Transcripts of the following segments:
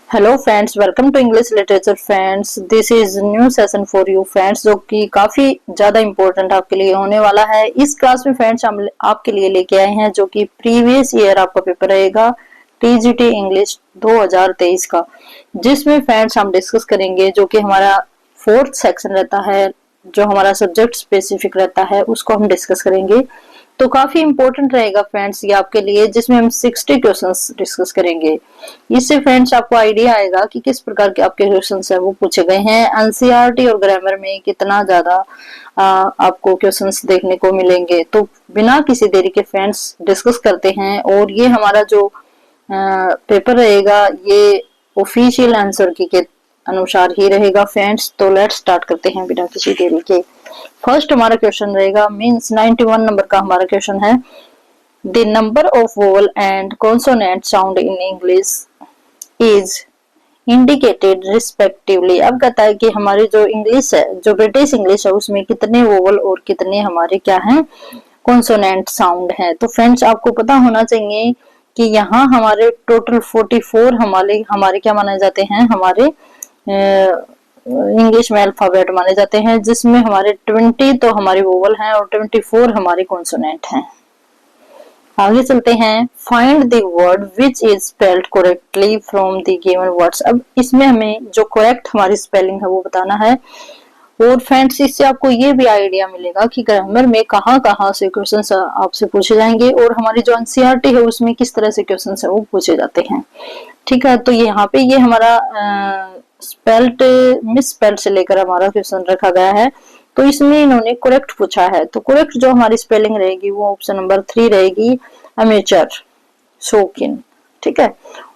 Hello friends, welcome to English literature friends. This is new session for you friends, जो कि काफी ज्यादा important आपके लिए होने वाला है। इस क्लास में फ्रेंड्स हम आपके लिए लेके आए हैं जो कि प्रीवियस ईयर आपका पेपर रहेगा टीजीटी इंग्लिश 2023 का, जिसमें फ्रेंड्स हम डिस्कस करेंगे जो कि हमारा फोर्थ सेक्शन रहता है, जो हमारा सब्जेक्ट स्पेसिफिक रहता है, उसको हम डिस्कस करेंगे। तो काफी इंपॉर्टेंट रहेगा फ्रेंड्स ये आपके लिए, जिसमें हम 60 क्वेश्चंस डिस्कस करेंगे। इससे फ्रेंड्स आपको आइडिया आएगा कि किस प्रकार के आपके क्वेश्चंस है वो पूछे गए हैं। एनसीईआरटी और ग्रामर में कितना ज्यादा आपको क्वेश्चंस देखने को मिलेंगे। तो बिना किसी देरी के फ्रेंड्स डिस्कस करते हैं। और ये हमारा जो पेपर रहेगा ये ऑफिशियल आंसर की के अनुसार ही रहेगा फ्रेंड्स। तो लेट्स स्टार्ट करते हैं बिना किसी देरी के। फर्स्ट हमारा क्वेश्चन रहेगा, मींस 91 नंबर का हमारा क्वेश्चन है। The number of vowel and consonant sound in English is indicated respectively. अब कहता है कि हमारी जो इंग्लिश है, जो ब्रिटिश इंग्लिश है, उसमें कितने वोवल और कितने हमारे क्या हैं, कॉन्सोनेंट साउंड है। तो फ्रेंड्स आपको पता होना चाहिए कि यहाँ हमारे टोटल 44 हमारे क्या माने जाते हैं, हमारे इंग्लिश में अल्फाबेट माने जाते हैं, जिसमें हमारे 20 तो हमारी वोवल हैं और 24 हमारे कॉन्सोनेंट हैं। आगे चलते हैं। Find the word which is spelled correctly from the given words. अब इसमें हमें जो करेक्ट हमारी स्पेलिंग है वो बताना है। और फ्रेंड्स इससे आपको ये भी आइडिया मिलेगा कि ग्रामर में कहाँ कहाँ से क्वेश्चंस आपसे पूछे जाएंगे और हमारी जो एनसीईआरटी है उसमें किस तरह से क्वेश्चंस है वो पूछे जाते हैं। ठीक है, तो यहाँ पे ये हमारा स्पेल्ड मिस स्पेल्ड से लेकर हमारा क्वेश्चन रखा गया है। तो इसमें इन्होंने करेक्ट पूछा है। तो करेक्ट जो हमारी स्पेलिंग रहेगी वो ऑप्शन नंबर 3 रहेगी, अमेचर शौकीन। ठीक है,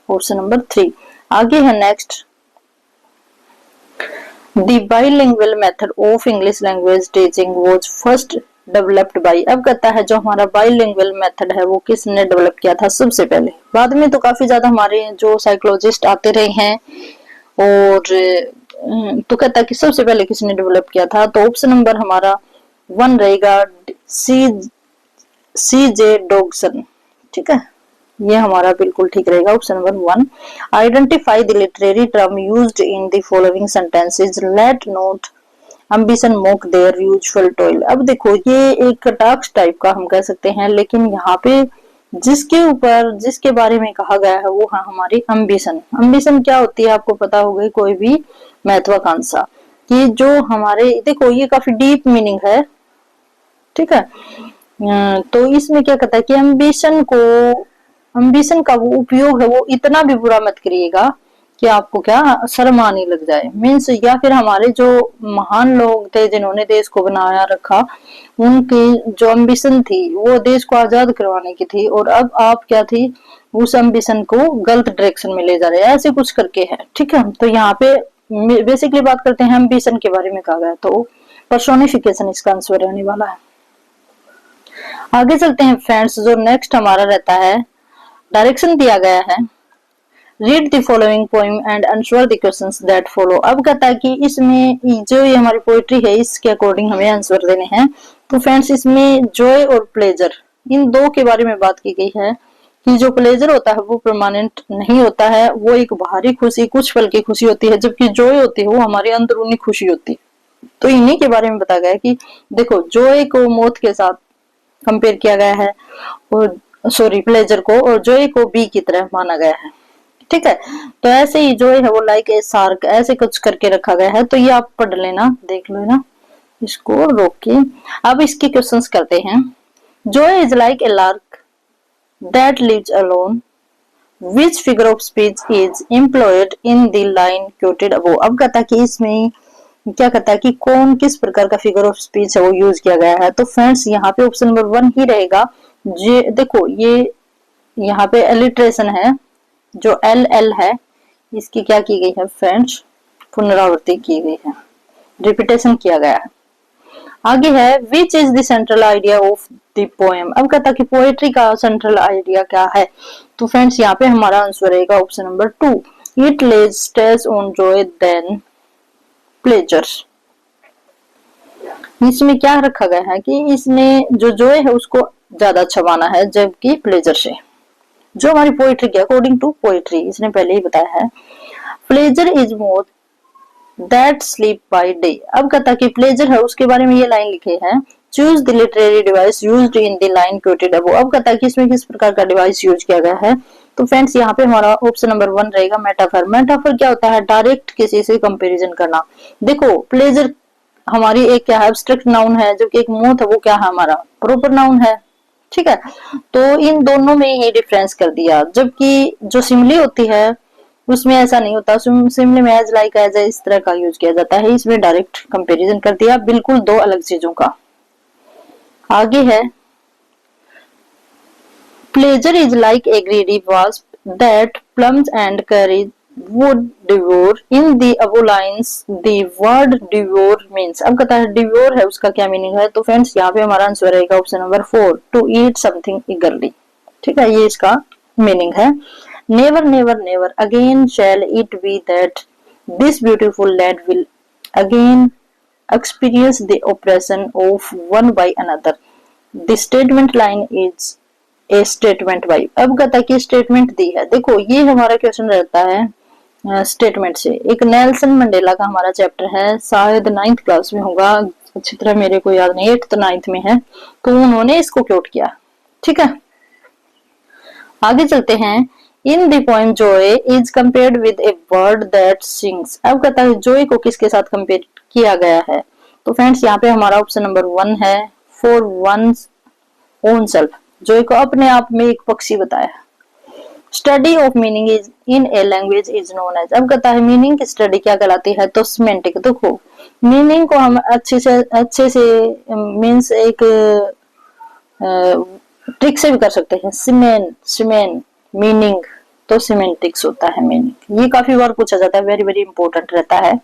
ऑप्शन नंबर 3। आगे है next, the bilingual method of English language teaching was first developed by. अब कहता है जो हमारा बाइलिंगुअल मेथड है वो किसने डेवलप किया था सबसे पहले। बाद में तो काफी ज्यादा हमारे जो साइकोलॉजिस्ट आते रहे हैं। और तो कहता है कि सबसे पहले किसने डेवलप किया था। तो ऑप्शन नंबर हमारा 1 रहेगा, सी जे डॉगसन। ठीक है, ये हमारा बिल्कुल ठीक रहेगा, option number 1। Identify the literary term used in the following sentences, let not ambition mock their usual toil. अब देखो ये एक टास्क टाइप का हम कह सकते हैं, लेकिन यहाँ पे जिसके बारे में कहा गया है वो है हमारी एम्बिशन। एम्बिशन क्या होती है आपको पता होगा, कोई भी महत्वाकांक्षा कि जो हमारे, देखो ये काफी डीप मीनिंग है। ठीक है, तो इसमें क्या कहता है कि एम्बिशन का वो उपयोग है वो इतना भी बुरा मत करिएगा कि आपको क्या शर्म आने लग जाए। मीन्स या फिर हमारे जो महान लोग थे जिन्होंने देश को बनाया रखा, उनकी जो एम्बिशन थी वो देश को आजाद करवाने की थी, और अब आप क्या थी, उस एम्बिशन को गलत डायरेक्शन में ले जा रहे हैं, ऐसे कुछ करके है। ठीक है, तो यहाँ पे बेसिकली बात करते हैं एम्बिशन के बारे में कहा गया, तो पर्सोनिफिकेशन इसका आंसर रहने वाला है। आगे चलते हैं फ्रेंड्स, जो नेक्स्ट हमारा रहता है, डायरेक्शन दिया गया है, read the following poem and answer the questions that follow. अब कहता है कि इसमें जो ये हमारी पोएट्री है इसके अकॉर्डिंग हमें आंसर देने हैं। तो फ्रेंड्स इसमें जॉय और प्लेजर, इन दो के बारे में बात की गई है कि जो प्लेजर होता है वो परमानेंट नहीं होता है, वो एक बाहरी खुशी, कुछ पल की खुशी होती है, जबकि जॉय होती है वो हमारी अंदरूनी खुशी होती है। तो इन्हीं के बारे में बताया गया है कि देखो जॉय को मौत के साथ कंपेयर किया गया है, और सॉरी प्लेजर को, और जॉय को बी की तरह माना गया है। ठीक है, तो ऐसे ही जो है वो लाइक ए शार्क, ऐसे कुछ करके रखा गया है। तो ये आप पढ़ लेना, देख लेना इसको रोक के। अब इसके क्वेश्चंस करते हैं। Joy is like a lark that lives alone, which figure of speech is employed in the line quoted above. अब कहता है कि इसमें क्या कहता है कि कौन किस प्रकार का फिगर ऑफ स्पीच है वो यूज किया गया है। तो फ्रेंड्स यहाँ पे ऑप्शन नंबर 1 ही रहेगा। देखो ये यहाँ पे एलिट्रेशन है, जो एल एल है इसकी क्या की गई है फ्रेंड्स, पुनरावृत्ति की गई है, रिपीटेशन किया गया है। आगे है, which is the central idea of the poem. अब कहता कि पोएट्री का सेंट्रल आइडिया क्या है। तो फ्रेंड्स यहाँ पे हमारा आंसर रहेगा option number 2, it lays stress on joy than pleasures. इसमें क्या रखा गया है कि इसमें जो जॉय है उसको ज्यादा छुपाना है, जबकि प्लेजर से। जो हमारी पोइट्री की, अकॉर्डिंग टू पोइट्री, इसने पहले ही बताया है। Pleasure is more that sleep by day. अब कहता कि प्लेजर है, उसके बारे में ये लाइन लिखी है, choose the literary device used in the line quoted above. अब कहता है कि इसमें किस प्रकार का डिवाइस यूज किया गया है। तो फ्रेंड्स यहाँ पे हमारा ऑप्शन नंबर 1 रहेगा मेटाफर। मेटाफर क्या होता है, डायरेक्ट किसी से कंपैरिजन करना। देखो प्लेजर हमारी एक क्या है, एब्स्ट्रैक्ट नाउन है, जबकि एक मोथ है वो क्या है, हमारा प्रॉपर नाउन है। ठीक है, तो इन दोनों में ही डिफरेंस कर दिया। जबकि जो सिमिली होती है उसमें ऐसा नहीं होता, सिमिली में एज लाइक एज इस तरह का यूज किया जाता है, इसमें डायरेक्ट कंपैरिजन कर दिया, बिल्कुल दो अलग चीजों का। आगे है, pleasure is like A greedy wasp that plums and carries would devour। in the above lines the word devour means। अब कहता है devour है, उसका क्या मीनिंग है। तो फ्रेंड्स यहाँ पे हमारा आंसर रहेगा option number 4, to eat something eagerly। ठीक है, ये इसका मीनिंग है। never never never again shall it be that this beautiful land will again experience the oppression of one by another। the statement line is A statement by. अब कहता है कि statement दी है। देखो ये हमारा क्वेश्चन रहता है स्टेटमेंट से। एक नेल्सन मंडेला का हमारा चैप्टर है, शायद 9th क्लास में होगा, अच्छी तरह मेरे को याद नहीं, 8th 9th में है, तो उन्होंने इसको कोट किया। ठीक है, आगे चलते हैं। इन the poem Joy is compared with A bird that sings. अब कहता है जॉय को किसके साथ कंपेयर किया गया है। तो फ्रेंड्स यहाँ पे हमारा ऑप्शन नंबर 1 है, for one own self. Joy को अपने आप में एक पक्षी बताया। Study of meaning is in a language is known as. अब कहता है मीनिंग की स्टडी क्या कहलाती है, तो सिमेंटिक। देखो मीनिंग को हम अच्छे से मीन्स एक ट्रिक से भी कर सकते हैं। सीमेन मीनिंग, तो सिमेंटिक्स होता है मीनिंग। ये काफी बार पूछा जाता है, वेरी वेरी इंपॉर्टेंट रहता है।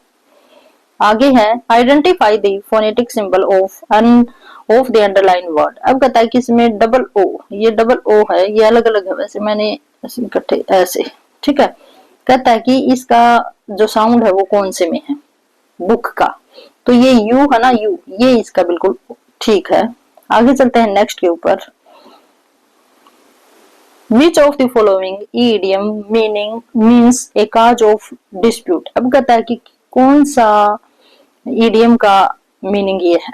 आगे है, identify the phonetic symbol of the underline word. अब कहता है कि इसमें डबल ओ, ये डबल ओ है, ये अलग अलग है, वैसे मैंने इकट्ठे ऐसे। ठीक है, कहता है कि इसका जो साउंड है वो कौन से में है, बुक का, तो ये यू है ना, यू, ये इसका बिल्कुल ठीक है। आगे चलते हैं नेक्स्ट के ऊपर। Which of the following idiom meaning means a cause of dispute। अब कहता है कि कौन सा idiom का मीनिंग ये है,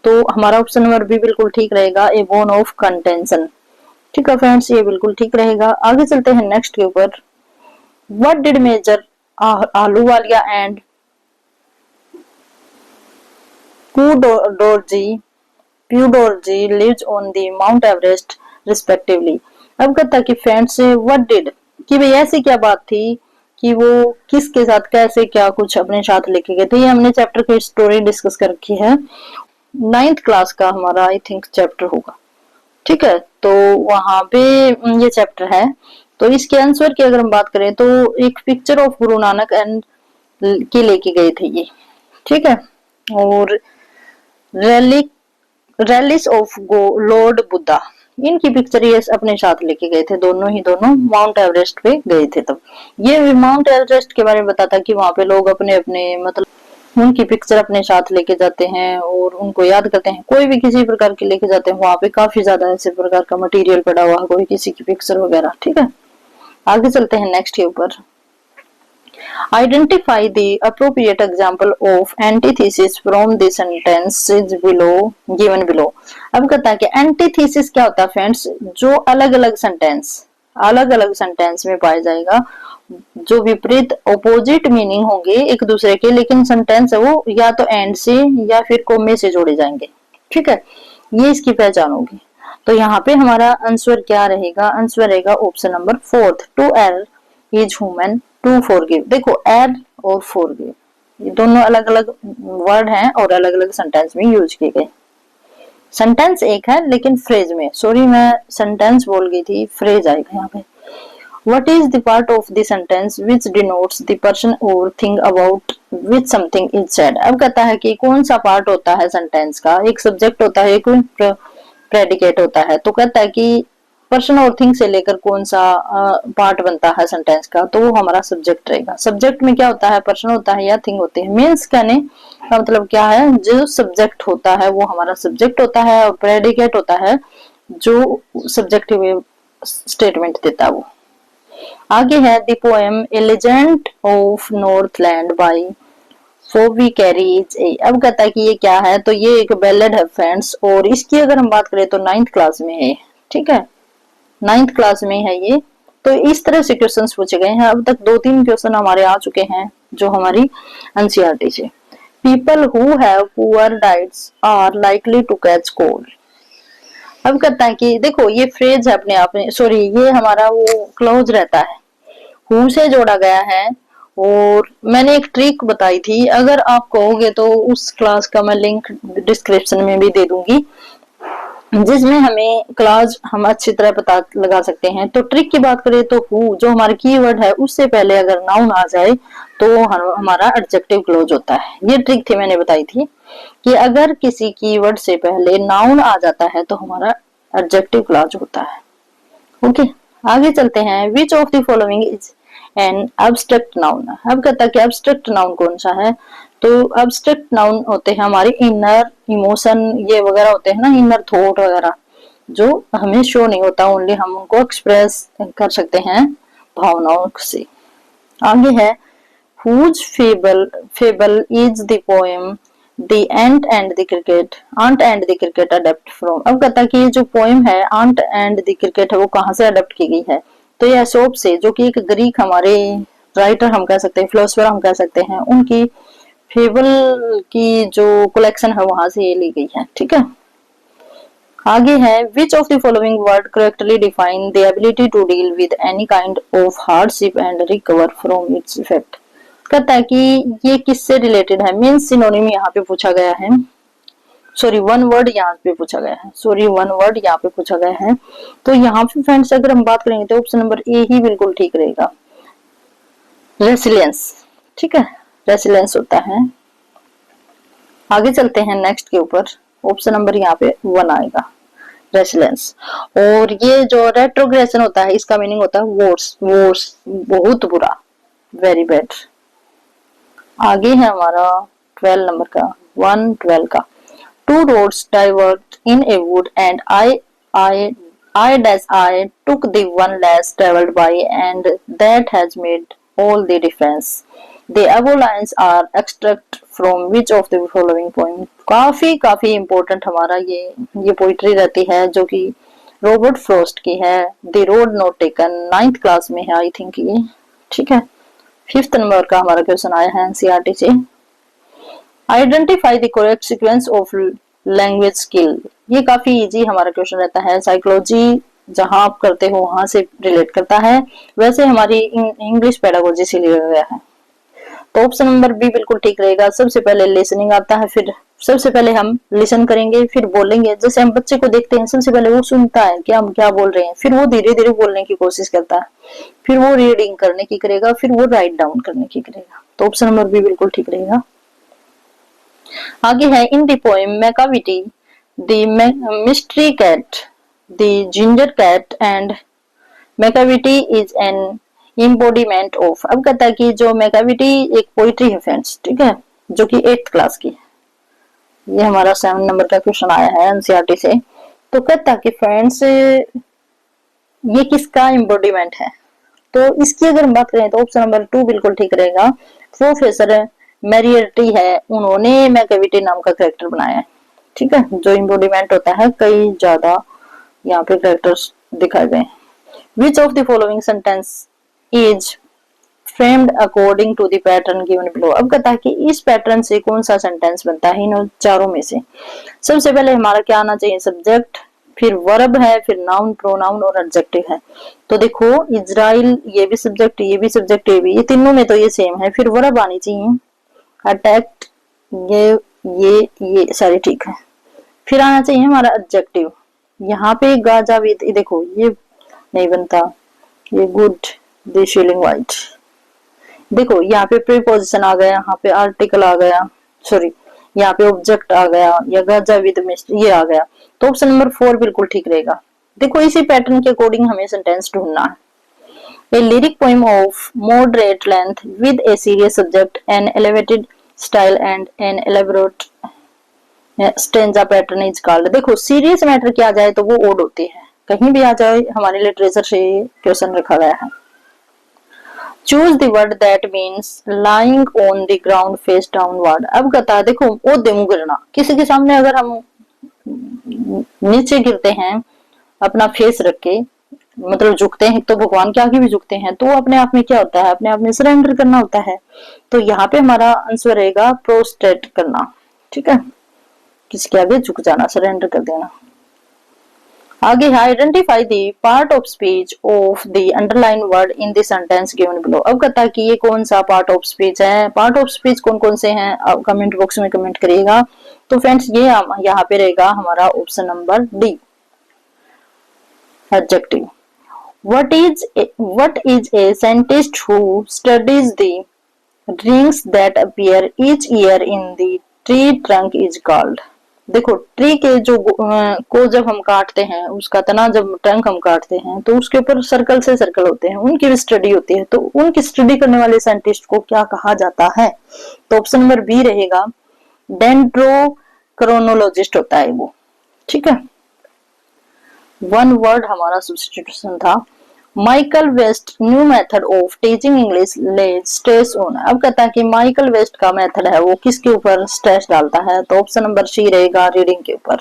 तो हमारा ऑप्शन नंबर बी बिल्कुल ठीक रहेगा, ए बोन ऑफ कंटेंशन। ठीक है फ्रेंड्स, ये बिल्कुल ठीक रहेगा। आगे चलते हैं नेक्स्ट के ऊपर। What did major Ahluwalia and Phu Dorji lives on the mount Everest respectively. अब कहता है कि फ्रेंड्स व्हाट डिड, कि भाई ऐसी क्या बात थी कि वो किसके साथ कैसे क्या कुछ अपने साथ लेके गए थे। ये हमने चैप्टर की स्टोरी डिस्कस कर रखी है, 9th क्लास का हमारा आई थिंक चैप्टर होगा। ठीक है, तो वहां पे ये चैप्टर है। तो इसके आंसर की अगर हम बात करें तो एक picture of Guru Nanak and के लेके गए थे ये। ठीक है, और रैलिस ऑफ लॉर्ड बुद्धा, इनकी पिक्चर ये अपने साथ लेके गए थे, दोनों माउंट एवरेस्ट पे गए थे। तब ये माउंट एवरेस्ट के बारे में बताता कि वहां पे लोग अपने अपने मतलब उनकी पिक्चर अपने साथ लेके जाते हैं और उनको याद करते हैं। कोई भी किसी प्रकार की लेके जाते हैं, वहां पे काफी ज्यादा ऐसे प्रकार का मटेरियल पड़ा हुआ है, कोई किसी की पिक्चर वगैरह। ठीक है, आगे चलते हैं नेक्स्ट के ऊपर। Identify the appropriate example of antithesis from the sentences below given below. अब कहता है कि एंटीथेसिस क्या होता है फ्रेंड्स, जो अलग अलग सेंटेंस में पाया जाएगा, जो विपरीत ऑपोजिट मीनिंग होंगे एक दूसरे के, लेकिन सेंटेंस है वो या तो एंड से या फिर कोमे से जोड़े जाएंगे। ठीक है, ये इसकी पहचान होगी। तो यहाँ पे हमारा आंसर क्या रहेगा, आंसर रहेगा option number 4, to error is human to forgive. देखो एर और फॉरगिव ये दोनों अलग अलग वर्ड हैं और अलग अलग सेंटेंस में यूज किए गए। सेंटेंस एक है लेकिन फ्रेज में, सॉरी मैं सेंटेंस बोल गई थी, फ्रेज आएगा यहाँ पे। What is the part of the sentence which denotes the person or thing about which something is said। अब कहता है कि कौन सा पार्ट होता है सेंटेंस का, एक सब्जेक्ट होता है, एक प्रेडिकेट होता है। तो कहता है कि पर्सन और थिंग से लेकर कौन सा पार्ट बनता है सेंटेंस का, तो वो हमारा सब्जेक्ट रहेगा। सब्जेक्ट में क्या होता है, पर्सन होता है या थिंग होती है। मीन्स कहने का मतलब क्या है, जो सब्जेक्ट होता है वो हमारा सब्जेक्ट होता है और प्रेडिकेट होता है जो सब्जेक्टिव स्टेटमेंट देता है वो। आगे है the poem a legend of Northland by Phoebe Cary's. अब कहता है कि ये क्या है, तो ये एक बैलेड है फ्रेंड्स, और इसकी अगर हम बात करें तो 9th क्लास में है। ठीक है, 9th क्लास में है ये। तो इस तरह से क्वेश्चंस पूछे गए हैं। अब तक 2-3 क्वेश्चन हमारे आ चुके हैं जो हमारी एनसीईआरटी से। People who have poor diets are likely to catch cold. अब कहता है कि देखो ये फ्रेज है अपने आप में, सॉरी ये हमारा वो क्लोज रहता है, हु से जोड़ा गया है। और मैंने एक ट्रिक बताई थी, अगर आप कहोगे तो उस क्लास का मैं लिंक डिस्क्रिप्शन में भी दे दूंगी, जिसमें हमें क्लास हम अच्छी तरह पता लगा सकते हैं। तो ट्रिक की बात करें तो हु जो हमारा कीवर्ड है उससे पहले अगर नाउन आ जाए तो हमारा एडजेक्टिव क्लोज होता है। ये ट्रिक थी, मैंने बताई थी कि अगर किसी कीवर्ड से पहले नाउन आ जाता है तो हमारा एडजेक्टिव क्लोज होता है। ओके, आगे चलते हैं। विच of the following is an abstract noun. अब कहता है कि एब्स्ट्रैक्ट नाउन कौन सा है, तो एब्स्ट्रैक्ट नाउन होते हैं हमारे इनर इमोशन ये वगैरह होते हैं ना, इनर थॉट वगैरह जो हमें शो नहीं होता, ओनली हम उनको एक्सप्रेस कर सकते हैं भावनाओं से। आगे है whose fable is the poem the ant and the cricket adapt from। अब कहता है कि ये जो पोएम है आंट एंड द क्रिकेट है वो कहाँ से अडेप्ट की गई है, तो ये एसोप से, जो कि एक ग्रीक हमारे राइटर हम कह सकते हैं, फिलोसोफर हम कह सकते हैं, उनकी फेबल की जो कलेक्शन है वहां से ये ली गई है। ठीक है, आगे है which of the following word correctly define the ability to deal with any kind of hardship and recover from its effect. कहता है कि ये किससे रिलेटेड है, मीन्स सिनोनिम यहाँ पे पूछा गया है, सॉरी वन वर्ड यहाँ पे पूछा गया है, तो यहाँ पे फ्रेंड्स अगर हम बात करेंगे तो ऑप्शन नंबर ए ही बिल्कुल ठीक रहेगा, रेसिलियंस। ठीक है, रेसिलियंस होता है। आगे चलते हैं नेक्स्ट के ऊपर, ऑप्शन नंबर यहाँ पे 1 आएगा, रेसिलियंस। और ये जो रेट्रोग्रेशन होता है इसका मीनिंग होता है वोर्स, बहुत बुरा, वेरी बैड। आगे है हमारा 12 नंबर का 112 का, 2 roads diverged in a wood and I took the one less traveled by and that has made all the difference. The above lines are extract from which of the following poem। काफी important हमारा ये poetry रहती है जो कि Robert Frost की है, the road not taken, 9th class में है आई थिंक ये। ठीक है, 5th नंबर का हमारा क्वेश्चन आया है एनसीईआरटी से। Identify the correct sequence of language skill. ये काफी इजी हमारा क्वेश्चन रहता है, साइकोलॉजी जहां आप करते हो वहां से रिलेट करता है, वैसे हमारी इंग्लिश पेडागोजी से लिया गया है। तो ऑप्शन नंबर बी बिल्कुल ठीक रहेगा। सबसे पहले लिसनिंग आता है, फिर सबसे पहले हम लिसन करेंगे फिर बोलेंगे। जैसे हम बच्चे को देखते हैं, सबसे पहले वो सुनता है कि हम क्या बोल रहे हैं, फिर वो धीरे धीरे बोलने की कोशिश करता है, फिर वो रीडिंग करने की करेगा, फिर वो राइट डाउन करने की करेगा। तो ऑप्शन नंबर बी बिल्कुल ठीक रहेगा। आगे है in the poem Macavity the mystery cat the ginger cat and Macavity is an embodiment of. अब कहता है कि जो मैकाविटी एक पोइट्री है फ्रेंड्स, ठीक है, जो कि 8th क्लास की है। ये हमारा 7 नंबर का क्वेश्चन आया है एनसीईआरटी से। तो कहता है कि फ्रेंड्स ये किसका एम्बॉडीमेंट है, तो इसकी अगर हम बात करें तो ऑप्शन नंबर 2 बिल्कुल ठीक रहेगा। प्रोफेसर मैरियर्टी है, उन्होंने मैकाविटी नाम का कैरेक्टर बनाया है। ठीक है, जो एम्बॉडीमेंट होता है कई ज्यादा यहाँ पे कैरेक्टर्स दिखाए गए। Which of the following sentence is framed according to the pattern given below. अब कहता है कि इस पैटर्न से कौन सा सेंटेंस बनता है इन चारों में से। सबसे पहले हमारा क्या आना चाहिए, सब्जेक्ट, फिर वर्ब है, फिर नाउन, प्रोनाउन और एडजेक्टिव है। तो देखो इजराइल ये भी सब्जेक्ट, ये भी सब्जेक्ट, ये तीनों में तो ये सेम है। फिर वर्ब आनी चाहिए, अटैक्ट, ये सारे ठीक है। फिर आना चाहिए हमारा एडजेक्टिव। यहाँ पे गाजा भी देखो ये नहीं बनता, ये गुड, द शीलिंग वाइट। देखो यहाँ पे प्रीपोजिशन आ गया, यहाँ पे आर्टिकल आ गया, सॉरी यहाँ पे ऑब्जेक्ट आ गया, या गाजा विद मिस्ट्री ये आ गया। तो ऑप्शन नंबर 4 बिल्कुल ठीक रहेगा। देखो इसी पैटर्न के अकॉर्डिंग हमें सेंटेंस ढूंढना है। A lyric poem of moderate length with a serious subject, an elevated style and an elaborate stanza pattern is called। देखो सीरियस मैटर किया जाए तो वो ओड होती है, कहीं भी आ जाए, हमारे लिटरेचर से क्वेश्चन रखा गया है। Choose the word that means lying on the ground face downward. अब कहता है देखो ओदे मुंह गिरना, किसी के सामने अगर हम नीचे गिरते हैं अपना फेस रख के, मतलब झुकते हैं, तो भगवान के आगे भी झुकते हैं, तो अपने आप में क्या होता है, अपने आप में सरेंडर करना होता है। तो यहाँ पे हमारा आंसर रहेगा प्रोस्ट्रेट करना, ठीक है, किसके आगे झुक जाना, सरेंडर कर देना। आगे है identify the part of speech of the underline word in the sentence given below. अब कहता है कि ये कौन सा पार्ट ऑफ स्पीच है, पार्ट ऑफ स्पीच कौन कौन से हैं, अब कमेंट बॉक्स में कमेंट करिएगा। तो फ्रेंड्स ये यहाँ पे रहेगा हमारा option number D, adjective. What is a scientist who studies the rings that appear each year in the tree trunk is called? देखो ट्री के जो को जब हम काटते हैं, उसका तना जब ट्रंक हम काटते हैं तो उसके ऊपर सर्कल से सर्कल होते हैं, उनकी भी स्टडी होती है, तो उनकी स्टडी करने वाले साइंटिस्ट को क्या कहा जाता है? तो ऑप्शन नंबर बी रहेगा, डेंड्रोक्रोनोलॉजिस्ट होता है वो, ठीक है। वन वर्ड हमारा सब्स्टिट्यूशन था। Michael West new method of teaching English lays stress on. अब कहता है कि माइकल वेस्ट का मेथड है वो किसके ऊपर स्ट्रेस डालता है? तो ऑप्शन नंबर सी रहेगा, रीडिंग के ऊपर।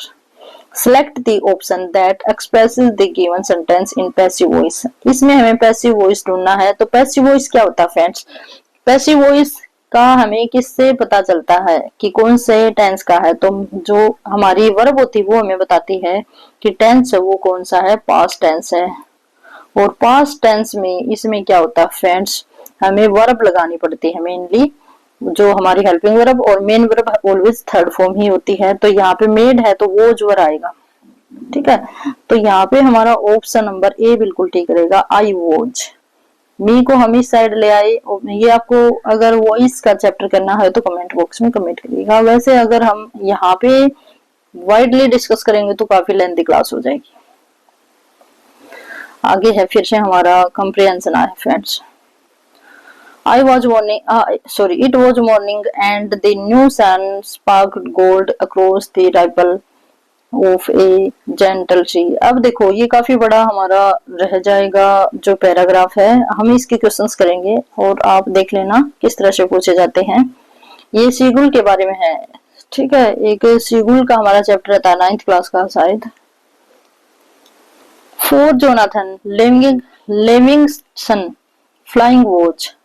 Select the option that expresses the given sentence in passive voice. इसमें हमें पैसिव वॉइस ढूंढना है। तो पैसिव वॉइस क्या होता है फ्रेंड्स? पैसिव वॉइस का हमें किससे पता चलता है कि कौन से टेंस का है? तो जो हमारी वर्ब होती है वो हमें बताती है कि टेंस वो कौन सा है, पास्ट टेंस है। और पास्ट टेंस में इसमें क्या होता है फ्रेंड्स, हमें वर्ब लगानी पड़ती है मेनली, जो हमारी हेल्पिंग वर्ब, और main verb always third form ही होती है। तो यहाँ पे मेड है तो वो जो आएगा, ठीक है। तो यहाँ पे हमारा ऑप्शन नंबर ए बिल्कुल ठीक रहेगा, आई वॉज। मी को हम इस साइड ले आए। ये आपको अगर वॉइस का चैप्टर करना है तो कमेंट बॉक्स में कमेंट करिएगा। वैसे अगर हम यहाँ पे वाइडली डिस्कस करेंगे तो काफी लेंथी क्लास हो जाएगी। आगे है फिर से हमारा कंप्रिहेंशन है friends. I was morning, it was morning and the new sun sparkled gold across the ripple of a gentle sea। अब देखो ये काफी बड़ा हमारा रह जाएगा जो पैराग्राफ है, हम इसके क्वेश्चंस करेंगे और आप देख लेना किस तरह से पूछे जाते हैं। ये सीगुल के बारे में है, ठीक है। एक सीगुल का हमारा चैप्टर था 9th क्लास का शायद। For Jonathan Livingstone flying watch.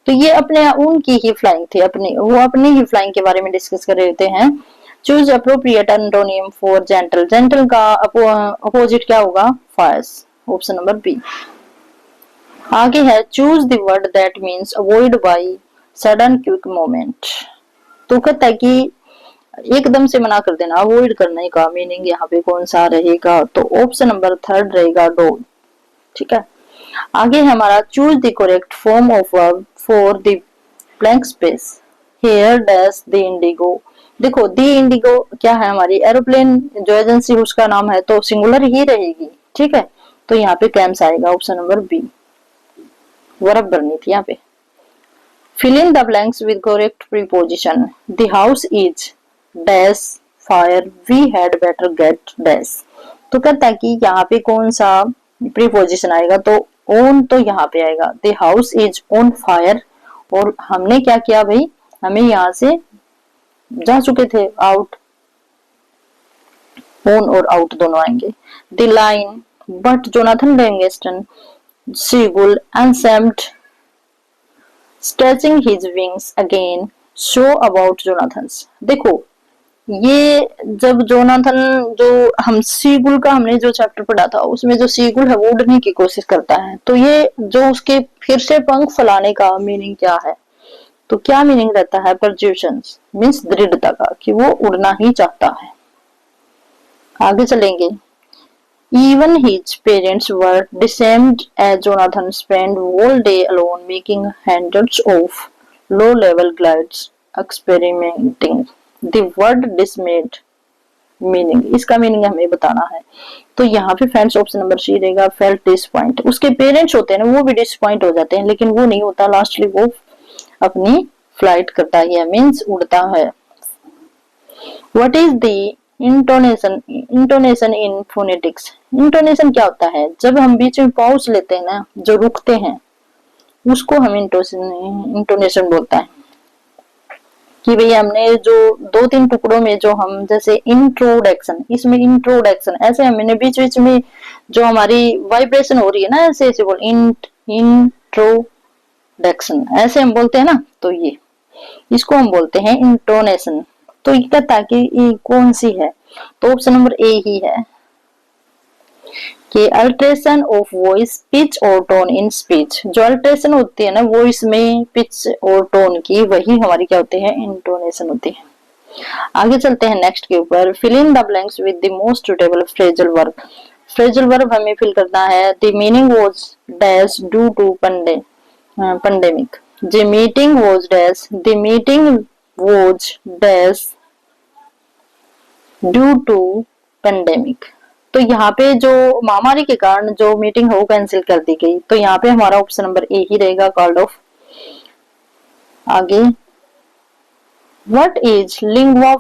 तो ये अपने उनकी ही फ्लाइंग थी, वो अपनी ही फ्लाइंग के बारे में डिस्कस कर रहे होते हैं। Choose appropriate antonym for gentle. Gentle का अपोजिट क्या होगा? Fierce, option number B. आगे है choose the word that means avoid by sudden quick moment. तो कहता है कि एकदम से मना कर देना, अवॉइड करने का मीनिंग यहाँ पे कौन सा रहेगा? तो ऑप्शन नंबर थर्ड रहेगा, डोंट, ठीक है। आगे है हमारा choose the correct form of verb for the blank space. Here dash the Indigo. देखो द इंडिगो क्या है? हमारी एरोप्लेन जो एजेंसी उसका नाम है, तो सिंगुलर ही रहेगी, ठीक है। तो यहाँ पे कैम्स आएगा, ऑप्शन नंबर बी। वर्ब भरनी थी यहाँ पे। Fill in the blanks with correct preposition. The house is dash fire, we had better get dash. तो कहता है कि यहाँ पे कौन सा प्रीपोजिशन आएगा? तो ऑन तो यहाँ पे आएगा, the house is on fire. और हमने क्या किया भाई, हमें यहाँ से जा चुके थे आउट, ऑन और आउट दोनों आएंगे। The line but Jonathan Livingston Seagull unashamed stretching his wings again show about Jonathan's. देखो ये जब जोनाथन, जो हम सीगुल का हमने जो चैप्टर पढ़ा था उसमें जो सीगुल है वो उड़ने की कोशिश करता है, तो ये जो उसके फिर से पंख फैलाने का मीनिंग क्या है? तो क्या मीनिंग रहता है? परज्यूशंस मीन्स दृढ़ता का, कि वो उड़ना ही चाहता है। आगे चलेंगे। Even his parents were dismayed as Jonathan spent all day alone making hundreds of low-level glides experimenting। The word dismayed meaning, इसका मीनिंग हमें बताना है। तो यहाँ पे फ्रेंड्स ऑप्शन नंबर सी रहेगा, फेल्ट डिसपॉइंट। उसके पेरेंट्स होते हैं ना, वो भी डिसपॉइंट हो जाते हैं, लेकिन वो नहीं होता, लास्टली वो अपनी फ्लाइट करता है, मीन्स उड़ता है। What is the intonation, intonation in phonetics. Intonation क्या होता है? जब हम बीच में पॉज लेते हैं ना, जो रुकते हैं, उसको हम इंटोनेशन बोलता है। कि भाई हमने जो दो तीन टुकड़ों में जो हम जैसे इंट्रोडक्शन, इसमें इंट्रोडक्शन ऐसे हमने बीच बीच में जो हमारी वाइब्रेशन हो रही है ना, ऐसे ऐसे बोल इंट्रोडक्शन ऐसे हम बोलते हैं ना, तो ये इसको हम बोलते हैं इंटोनेशन। तो ये कहता है कि ये कौन सी है, तो ऑप्शन नंबर ए ही है कि अल्ट्रेशन ऑफ वॉइस, पिच और टोन इन स्पीच। जो अल्ट्रेशन होती है ना वॉइस में, पिच और टोन की, वही हमारी क्या होती है? इंटोनेशन होती है। आगे चलते हैं नेक्स्ट के ऊपर। Fill in the blanks with the most suitable phrasal verb. Phrasal verb हमें फिल करना है। The meaning was dash due to pandemic. The meeting was dash, the meeting was dash due to pandemic. तो यहाँ पे जो महामारी के कारण जो मीटिंग है वो कैंसिल कर दी गई, तो यहाँ पे हमारा ऑप्शन नंबर ए ही रहेगा, कॉल्ड ऑफ। आगे, व्हाट इज लिंगुआ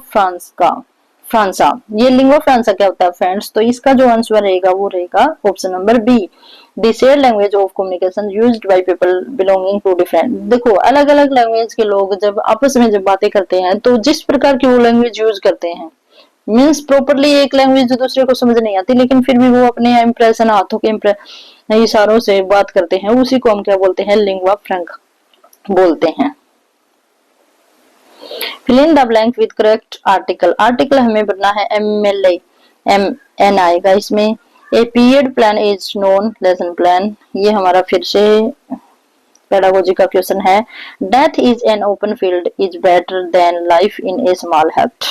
फ्रांसा। ये लिंगुआ फ्रांसा क्या होता है फ्रेंड्स? तो इसका जो आंसर रहेगा वो रहेगा option number B, the shared language of communication used by people belonging to different. देखो, अलग अलग लैंग्वेज के लोग जब आपस में जब बातें करते हैं तो जिस प्रकार की वो लैंग्वेज यूज करते हैं, मीन्स प्रॉपरली एक लैंग्वेज दूसरे को समझ नहीं आती, लेकिन फिर भी वो अपने इंप्रेशन, हाथों के इशारों से बात करते हैं, उसी को हम क्या बोलते हैं? लिंगुआ फ्रैंका बोलते हैं। Fill in the blank with correct article. Article हमें बनना है MLA, MN आएगा इसमें। A period plan is known lesson plan, ये हमारा फिर से पेडागोजी का क्वेश्चन है। Death is an open field is better than life in a small hut.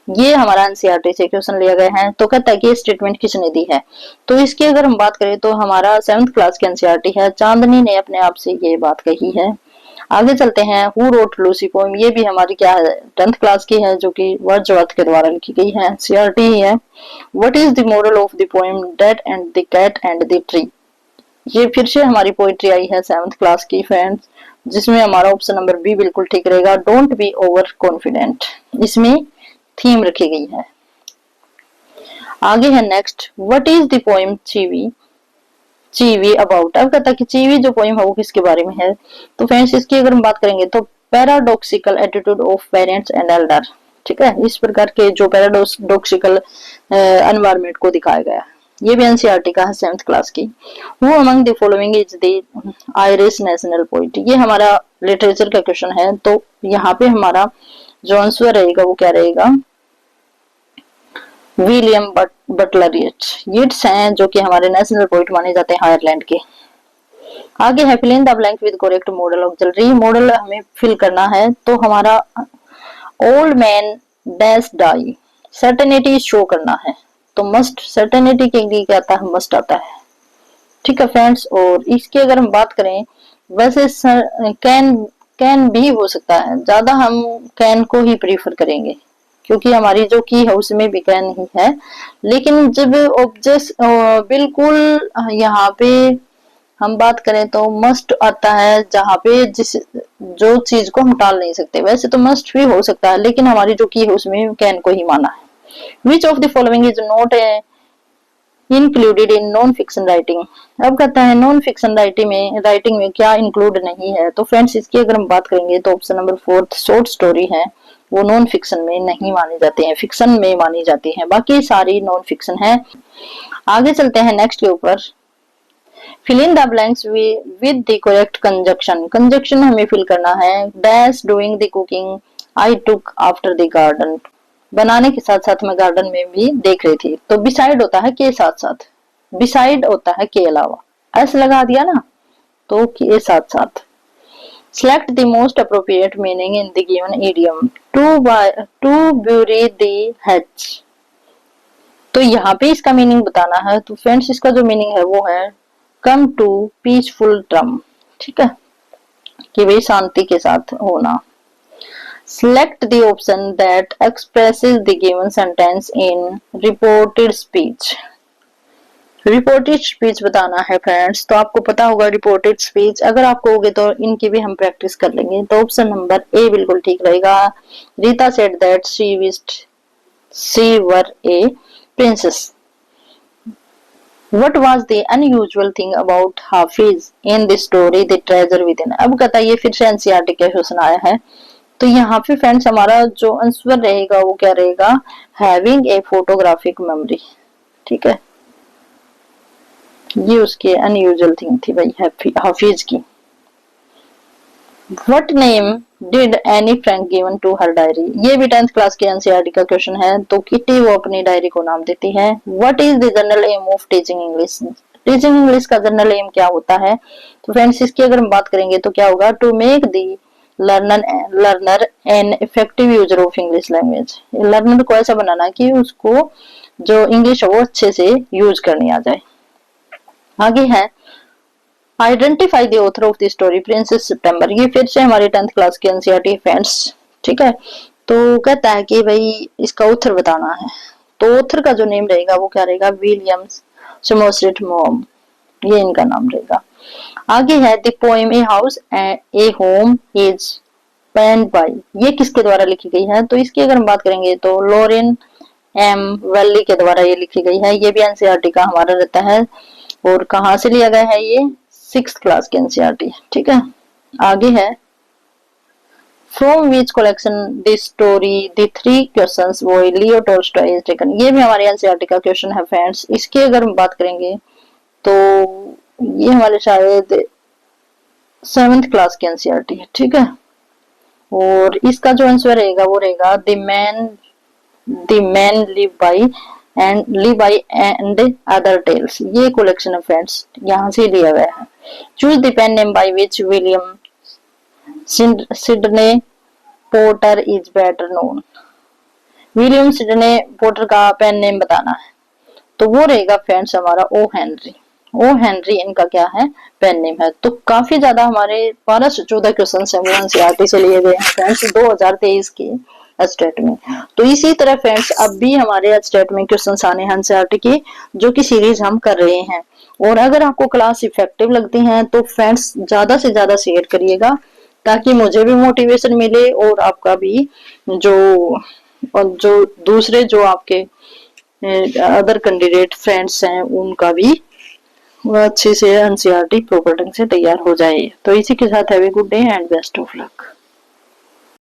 ये हमारा एनसीईआरटी से क्वेश्चन लिया गया है। तो कहता है कि ये स्टेटमेंट किसने दी है? तो इसकी अगर हम बात करें तो हमारा 7th क्लास की एनसीईआरटी है, चांदनी ने अपने आप से ये बात कही है। आगे चलते हैं। हु रोट लूसी पोएम, ये भी हमारी क्या है? 10th क्लास की है, जो कि वर्ड्सवर्थ के द्वारा लिखी गई है, एनसीईआरटी ही है। What is the moral of the poem dad and the cat and the tree. ये फिर से हमारी पोइट्री आई है 7th क्लास की फ्रेंड्स, जिसमें हमारा ऑप्शन नंबर बी बिल्कुल ठीक रहेगा, डोंट बी ओवर कॉन्फिडेंट। इसमें थीम रखी गई है। आगे है next, what is the poem Cheevy about. अब कहता है कि चीवी जो पोएम है वो किसके बारे में है? तो फ्रेंड्स इसकी अगर हम बात करेंगे तो paradoxical attitude of parents and Elder. ठीक है, इस प्रकार के जो पैराडॉक्सिकल एनवायरनमेंट को दिखाया गया। ये भी एनसीईआरटी का है 7th क्लास की। Who among the following is the Irish national poet. ये हमारा लिटरेचर का क्वेश्चन है, तो यहाँ पे हमारा जो आंसर रहेगा वो क्या रहेगा? विलियम बटलर येट्स हैं, जो कि हमारे नेशनल पोइट माने जाते हैं आयरलैंड के। आगे है fill in the blank with correct modal auxiliary. Modal हमें फिल करना है, तो हमारा old man dash die, certainty show करना है, तो मस्ट, सर्टेनिटी के लिए क्या आता है? मस्ट आता है। ठीक है फ्रेंड्स, और इसकी अगर हम बात करें, वैसे कैन भी हो सकता है, ज्यादा हम कैन को ही प्रीफर करेंगे क्योंकि हमारी जो की है उसमें भी कैन ही है। लेकिन जब ऑब्जेक्ट बिल्कुल यहाँ पे हम बात करें तो मस्ट आता है, जहाँ पे जिस जो चीज को हम टाल नहीं सकते। वैसे तो मस्ट भी हो सकता है, लेकिन हमारी जो की है उसमें कैन को ही माना है। Which of the following is not included in non fiction writing. अब कहता है नॉन फिक्शन राइटिंग में क्या इंक्लूड नहीं है? तो फ्रेंड्स इसकी अगर हम बात करेंगे तो ऑप्शन नंबर 4 शॉर्ट स्टोरी है, वो नॉन फिक्शन में नहीं मानी जाती है, फिक्शन में मानी जाती है, बाकी सारी नॉन फिक्शन है। आगे चलते हैं नेक्स्ट के ऊपर। Fill in the blanks with the correct conjunction. Conjunction हमें फिल करना है। Dash doing the cooking I took after the garden. बनाने के साथ साथ मैं गार्डन में भी देख रही थी। तो बिसाइड होता है के साथ साथ, बिसाइड होता है के अलावा, ऐसे लगा दिया ना, तो के साथ साथ। Select the most appropriate meaning in the given idiom. To bury the hatch. तो यहाँ पे इसका मीनिंग बताना है। तो फ्रेंड्स इसका जो मीनिंग है वो है come to peaceful term। ठीक है, कि भाई शांति के साथ होना। Select the option that expresses the given sentence in reported speech। Reported speech बताना है फ्रेंड्स, तो आपको पता होगा रिपोर्टेड स्पीच, अगर आपको होगे तो इनकी भी हम प्रैक्टिस कर लेंगे। तो ऑप्शन नंबर ए बिल्कुल ठीक रहेगा। Rita said that she wished She were a princess. What was the unusual thing about Hafiz in the story The Treasure Within? अब कहता ये फिर से एनसीईआरटी का क्वेश्चन आया है। तो यहाँ पे फ्रेंड्स हमारा जो आंसर रहेगा वो क्या रहेगा, हैविंग ए फोटोग्राफिक मेमोरी। ठीक है, ये उसकी अनयूजुअल थिंग थी भाई हाफिज की। What name did Annie Frank given to her diary? ये भी 10th क्लास के एनसीईआरटी का क्वेश्चन है। तो किटी वो अपनी डायरी को नाम देती है। What is the general aim of teaching English? Teaching English का जनरल एम क्या होता है? तो फ्रेंड्स इसकी अगर हम बात करेंगे तो क्या होगा, to make the learner an effective user of English language. Learner को ऐसा बनाना कि उसको जो इंग्लिश है वो अच्छे से यूज करनी आ जाए। आगे है identify the author of the story princess September. ये फिर से हमारी 10th क्लास के एनसीईआरटी फ्रेंड्स। ठीक है, तो कहता है कि भाई इसका ऑथर बताना है। तो ऑथर का जो नेम रहेगा वो क्या रहेगा, विलियम्स सोमरसेट मॉम, ये इनका नाम रहेगा। आगे है the poem a house a home is penned by, ये किसके द्वारा लिखी गई है? तो इसकी अगर हम बात करेंगे तो लॉरेन एम वेली के द्वारा ये लिखी गई है। ये भी एनसीईआरटी का हमारा रहता है। और कहाँ से लिया गया है? ये 6th क्लास के एनसीईआरटी। ठीक है, आगे है from which collection this story the 3 questions bye Leo Tolstoy is taken. ये भी हमारे एनसीईआरटी का क्वेश्चन है फ्रेंड्स। इसकी अगर हम बात करेंगे तो ये हमारे शायद 7th क्लास के एनसीईआरटी है। ठीक है, और इसका जो आंसर रहेगा वो रहेगा the man live by and other tales. ये कलेक्शन है फ्रेंड्स, यहाँ से लिया गया है। Choose the pen name by which William Sydney Porter is better known. William Sydney Porter का पेन नेम बताना है। तो वो रहेगा फ्रेंड्स हमारा ओ हेनरी इनका क्या है, पेन नेम है। तो काफी ज्यादा हमारे 12 से 14 क्वेश्चन है वो एनसीईआरटी से लिए गए हैं फ्रेंड्स 2023 के स्टेट में। तो इसी तरह फ्रेंड्स अब भी हमारे स्टेट में क्वेश्चन आने हैं एनसीईआरटी के, जो कि सीरीज हम कर रहे हैं। और अगर आपको क्लास इफेक्टिव लगती है तो फ्रेंड्स ज्यादा से ज्यादा शेयर करिएगा, ताकि मुझे भी मोटिवेशन मिले और आपका भी जो दूसरे जो आपके अदर कैंडिडेट फ्रेंड्स हैं उनका भी अच्छे से एनसीईआरटी प्रॉपर ढंग से तैयार हो जाए। तो इसी के साथ have a good day and best of luck.